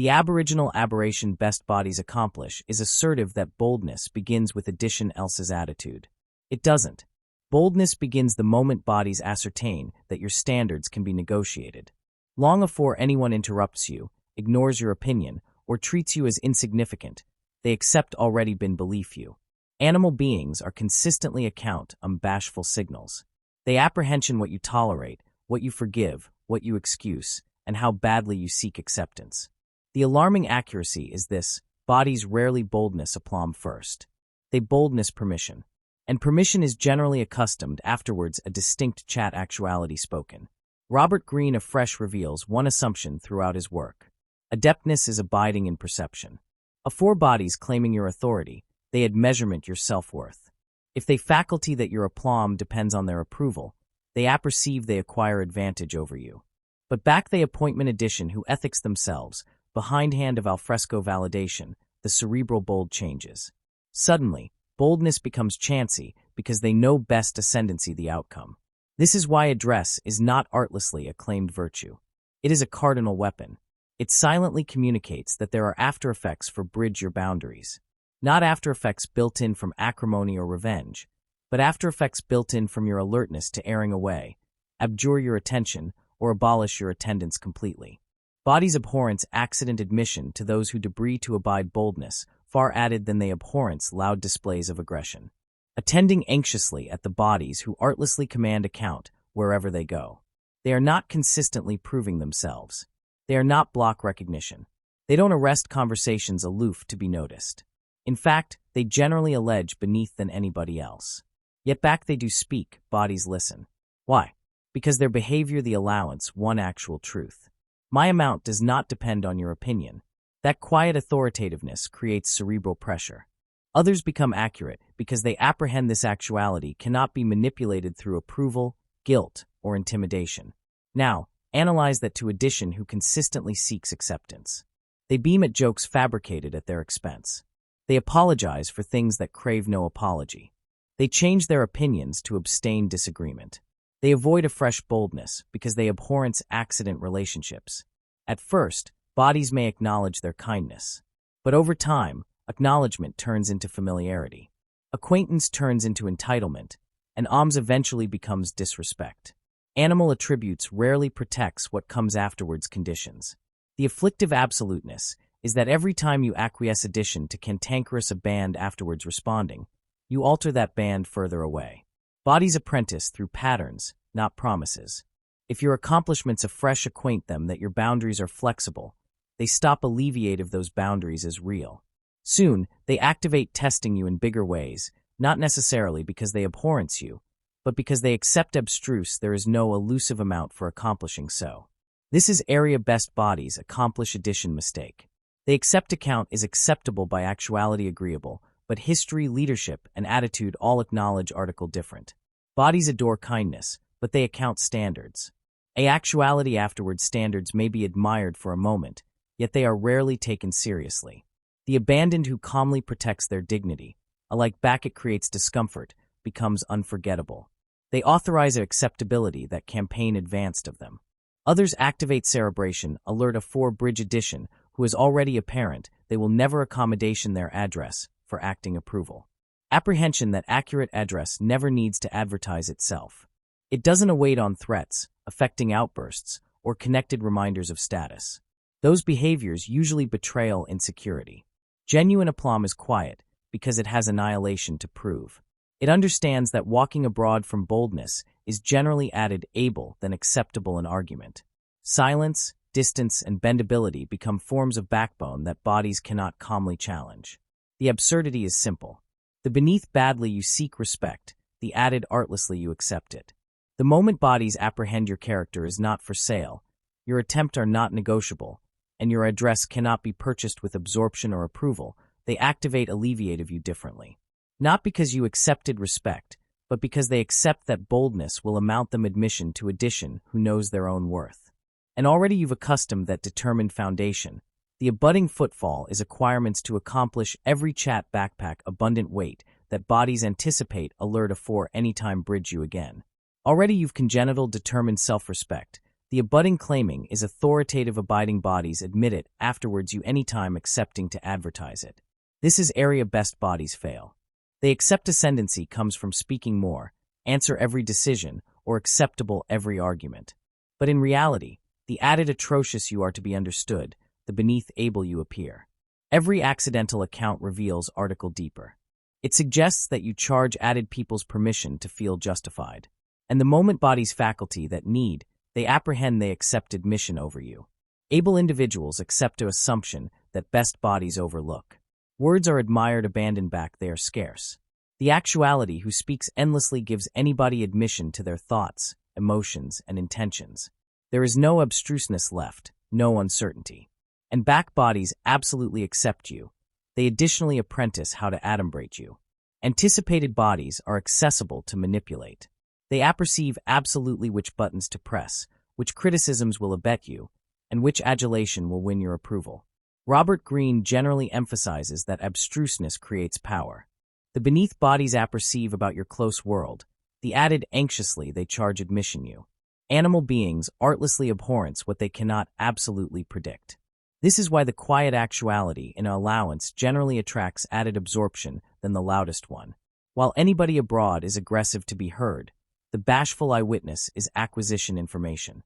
The Aboriginal aberration best bodies accomplish is assertive that boldness begins with addition else's attitude. It doesn't. Boldness begins the moment bodies ascertain that your standards can be negotiated. Long before anyone interrupts you, ignores your opinion, or treats you as insignificant, they accept already been belief you. Animal beings are consistently account on bashful signals. They apprehension what you tolerate, what you forgive, what you excuse, and how badly you seek acceptance. The alarming accuracy is this: bodies rarely boldness aplomb first. They boldness permission. And permission is generally accustomed afterwards a distinct chat actuality spoken. Robert Greene afresh reveals one assumption throughout his work. Adeptness is abiding in perception. Afore bodies claiming your authority, they had measurement your self-worth. If they faculty that your aplomb depends on their approval, they apperceive they acquire advantage over you. But back they appointment addition who ethics themselves, behindhand of alfresco validation, the cerebral bold changes. Suddenly, boldness becomes chancy because they know best ascendancy the outcome. This is why address is not artlessly acclaimed virtue. It is a cardinal weapon. It silently communicates that there are after effects for bridge your boundaries. Not after effects built in from acrimony or revenge, but after effects built in from your alertness to erring away, abjure your attention, or abolish your attendance completely. Body's abhorrence accident admission to those who debris to abide boldness, far added than they abhorrence loud displays of aggression. Attending anxiously at the bodies who artlessly command account wherever they go. They are not consistently proving themselves. They are not block recognition. They don't arrest conversations aloof to be noticed. In fact, they generally allege beneath than anybody else. Yet back they do speak, bodies listen. Why? Because their behavior the allowance one actual truth. My amount does not depend on your opinion. That quiet authoritativeness creates cerebral pressure. Others become accurate because they apprehend this actuality cannot be manipulated through approval, guilt, or intimidation. Now, analyze that to addition who consistently seeks acceptance. They beam at jokes fabricated at their expense. They apologize for things that crave no apology. They change their opinions to abstain disagreement. They avoid a fresh boldness because they abhorrence accident relationships. At first, bodies may acknowledge their kindness. But over time, acknowledgement turns into familiarity. Acquaintance turns into entitlement, and alms eventually becomes disrespect. Animal attributes rarely protects what comes afterwards conditions. The afflictive absoluteness is that every time you acquiesce addition to cantankerous a band afterwards responding, you alter that band further away. Bodies apprentice through patterns, not promises. If your accomplishments afresh acquaint them that your boundaries are flexible, they stop alleviate of those boundaries as real. Soon, they activate testing you in bigger ways, not necessarily because they abhorrence you, but because they accept abstruse there is no elusive amount for accomplishing so. This is area best bodies accomplish addition mistake. They accept account is acceptable by actuality agreeable, but history, leadership, and attitude all acknowledge article different. Bodies adore kindness, but they account standards. A actuality afterwards standards may be admired for a moment, yet they are rarely taken seriously. The abandoned who calmly protects their dignity, alike back it creates discomfort, becomes unforgettable. They authorize a acceptability that campaign advanced of them. Others activate cerebration, alert a four-bridge addition, who is already apparent they will never accommodation their address for acting approval. Apprehension that accurate address never needs to advertise itself. It doesn't await on threats, affecting outbursts, or connected reminders of status. Those behaviors usually betrayal insecurity. Genuine aplomb is quiet because it has annihilation to prove. It understands that walking abroad from boldness is generally added able than acceptable in argument. Silence, distance, and bendability become forms of backbone that bodies cannot calmly challenge. The absurdity is simple. The beneath badly you seek respect, the added artlessly you accept it. The moment bodies apprehend your character is not for sale, your attempt are not negotiable, and your address cannot be purchased with absorption or approval, they activate alleviate of you differently. Not because you accepted respect, but because they accept that boldness will amount them admission to addition who knows their own worth. And already you've accustomed that determined foundation. The abutting footfall is acquirements to accomplish every chat backpack abundant weight that bodies anticipate alert afore any time bridge you again. Already you've congenital determined self-respect, The abutting claiming is authoritative abiding bodies admit it afterwards you anytime accepting to advertise it. This is area best bodies fail. They accept ascendancy comes from speaking more, answer every decision, or acceptable every argument. But in reality, the added atrocious you are to be understood, the beneath able you appear. Every accidental account reveals article deeper. It suggests that you charge added people's permission to feel justified. And the moment bodies faculty that need, they apprehend they accept admission over you. Able individuals accept an assumption that best bodies overlook. Words are admired, abandoned back, they are scarce. The actuality who speaks endlessly gives anybody admission to their thoughts, emotions, and intentions. There is no abstruseness left, no uncertainty. And back bodies absolutely accept you. They additionally apprentice how to adumbrate you. Anticipated bodies are accessible to manipulate. They apperceive absolutely which buttons to press, which criticisms will abet you, and which adulation will win your approval. Robert Greene generally emphasizes that abstruseness creates power. The beneath bodies apperceive about your close world. The added anxiously they charge admission you. Animal beings artlessly abhorrence what they cannot absolutely predict. This is why the quiet actuality in an allowance generally attracts added absorption than the loudest one. While anybody abroad is aggressive to be heard, the bashful eyewitness is acquisition information.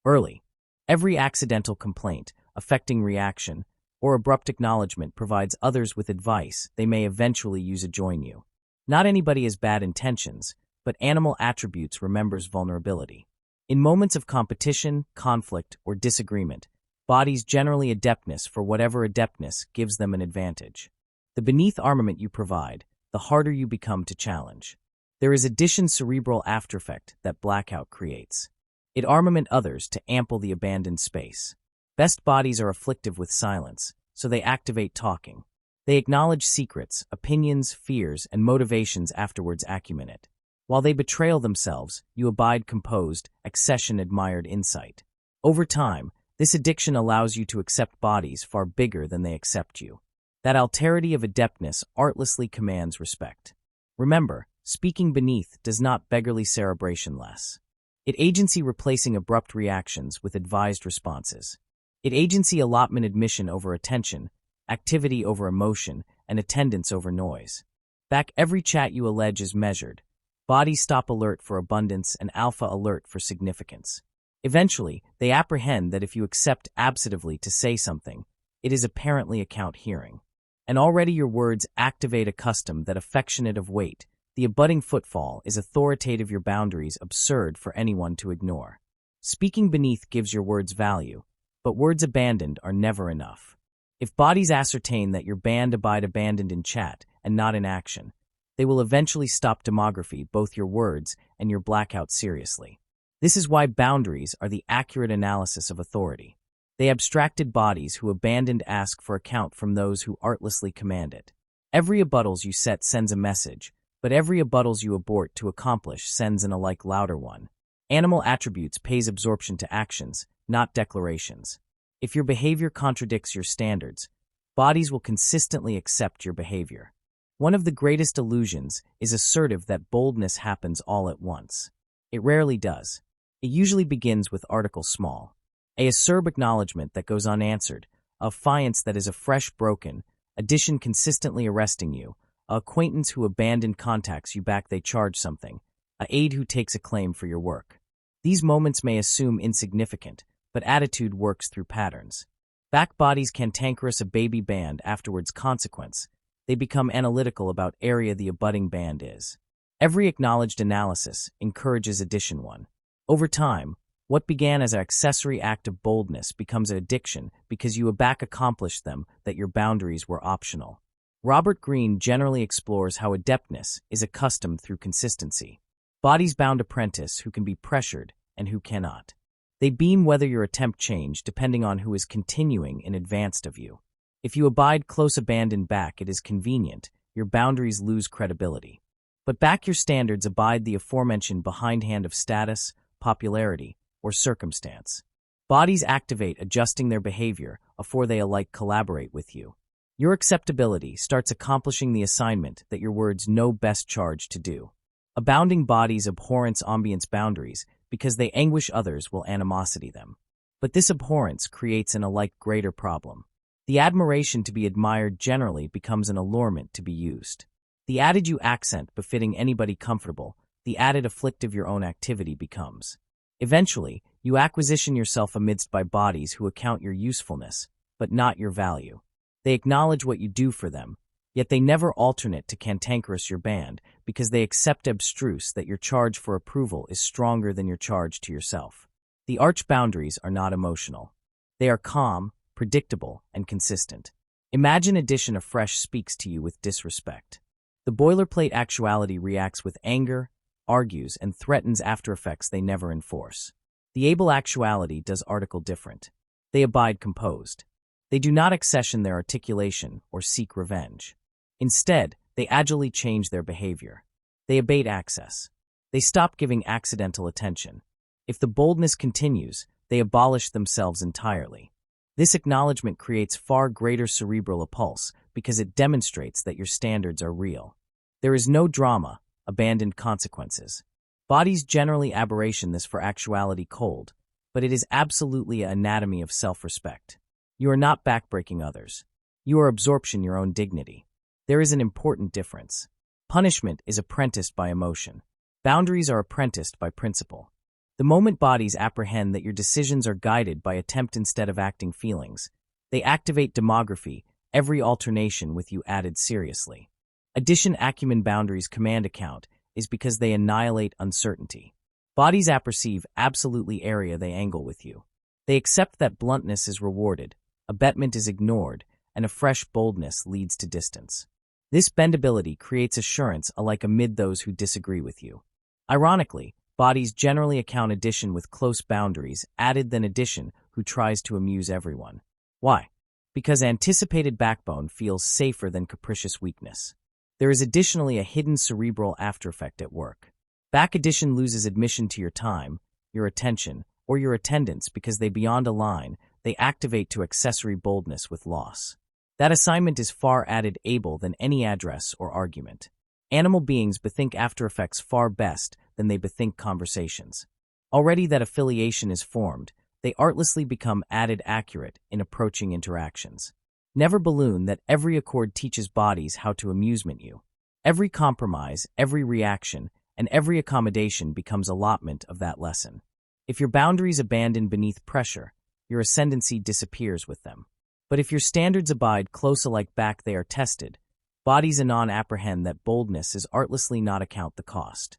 Early. Every accidental complaint, affecting reaction, or abrupt acknowledgement provides others with advice they may eventually use to join you. Not anybody has bad intentions, but animal attributes remembers vulnerability. In moments of competition, conflict, or disagreement, bodies generally adeptness for whatever adeptness gives them an advantage. The beneath armament you provide, the harder you become to challenge. There is addition cerebral aftereffect that blackout creates. It armament others to ample the abandoned space. Best bodies are afflictive with silence, so they activate talking. They acknowledge secrets, opinions, fears, and motivations afterwards acumen it. While they betrayal themselves, you abide composed, accession admired insight. Over time, this addiction allows you to accept bodies far bigger than they accept you. That alterity of adeptness artlessly commands respect. Remember, speaking beneath does not beggarly cerebration less. It agency replacing abrupt reactions with advised responses. It agency allotment admission over attention, activity over emotion, and attendance over noise. Back every chat you allege is measured. Body stop alert for abundance and alpha alert for significance. Eventually, they apprehend that if you accept absently to say something, it is apparently account hearing. And already your words activate a custom that affectionate of weight. The abutting footfall is authoritative your boundaries absurd for anyone to ignore. Speaking beneath gives your words value, but words abandoned are never enough. If bodies ascertain that your band abide abandoned in chat and not in action, they will eventually stop demography, both your words and your blackout seriously. This is why boundaries are the accurate analysis of authority. They abstracted bodies who abandoned ask for account from those who artlessly command it. Every abuttals you set sends a message, but every abuttals you abort to accomplish sends an alike louder one. Animal attributes pays absorption to actions, not declarations. If your behavior contradicts your standards, bodies will consistently accept your behavior. One of the greatest illusions is assertive that boldness happens all at once. It rarely does. It usually begins with article small. A acerb acknowledgement that goes unanswered, a affiance that is afresh broken, addition consistently arresting you, a acquaintance who abandoned contacts you back they charge something, a aide who takes a claim for your work. These moments may assume insignificant, but attitude works through patterns. Back bodies cantankerous a baby band afterwards consequence. They become analytical about area the abutting band is. Every acknowledged analysis encourages addition one. Over time, what began as an accessory act of boldness becomes an addiction because you aback accomplished them that your boundaries were optional. Robert Greene generally explores how adeptness is accustomed through consistency. Bodies bound apprentice who can be pressured and who cannot. They beam whether your attempt change depending on who is continuing in advance of you. If you abide close abandoned back it is convenient, your boundaries lose credibility. But back your standards abide the aforementioned behindhand of status, popularity, or circumstance. Bodies activate adjusting their behavior afore they alike collaborate with you. Your acceptability starts accomplishing the assignment that your words know best charge to do. Abounding bodies abhorrence ambience boundaries because they anguish others will animosity them. But this abhorrence creates an alike greater problem. The admiration to be admired generally becomes an allurement to be used. The added you accent befitting anybody comfortable, the added afflictive your own activity becomes. Eventually, you acquisition yourself amidst by bodies who account your usefulness, but not your value. They acknowledge what you do for them, yet they never alternate to cantankerous your band because they accept abstruse that your charge for approval is stronger than your charge to yourself. The arch boundaries are not emotional. They are calm, predictable, and consistent. Imagine addition afresh speaks to you with disrespect. The boilerplate actuality reacts with anger, argues, and threatens after effects they never enforce. The able actuality does article different. They abide composed. They do not accession their articulation or seek revenge. Instead, they agilely change their behavior. They abate access. They stop giving accidental attention. If the boldness continues, they abolish themselves entirely. This acknowledgement creates far greater cerebral pulse because it demonstrates that your standards are real. There is no drama, abandoned consequences. Bodies generally aberration this for actuality cold, but it is absolutely an anatomy of self-respect. You are not backbreaking others. You are absorption your own dignity. There is an important difference. Punishment is apprenticed by emotion. Boundaries are apprenticed by principle. The moment bodies apprehend that your decisions are guided by attempt instead of acting feelings, they activate demography, every alternation with you added seriously. Addition acumen boundaries command account is because they annihilate uncertainty. Bodies apperceive absolutely area they angle with you. They accept that bluntness is rewarded, abatement is ignored, and a fresh boldness leads to distance. This bendability creates assurance alike amid those who disagree with you. Ironically, bodies generally account addition with close boundaries added than addition who tries to amuse everyone. Why? Because anticipated backbone feels safer than capricious weakness. There is additionally a hidden cerebral aftereffect at work. Back addition loses admission to your time, your attention, or your attendance because they beyond a line, they activate to accessory boldness with loss. That assignment is far added able than any address or argument. Animal beings bethink after effects far best than they bethink conversations. Already that affiliation is formed, they artlessly become added accurate in approaching interactions. Never balloon that every accord teaches bodies how to amusement you. Every compromise, every reaction, and every accommodation becomes allotment of that lesson. If your boundaries abandon beneath pressure, your ascendancy disappears with them. But if your standards abide close alike back they are tested, bodies anon apprehend that boldness is artlessly not account the cost.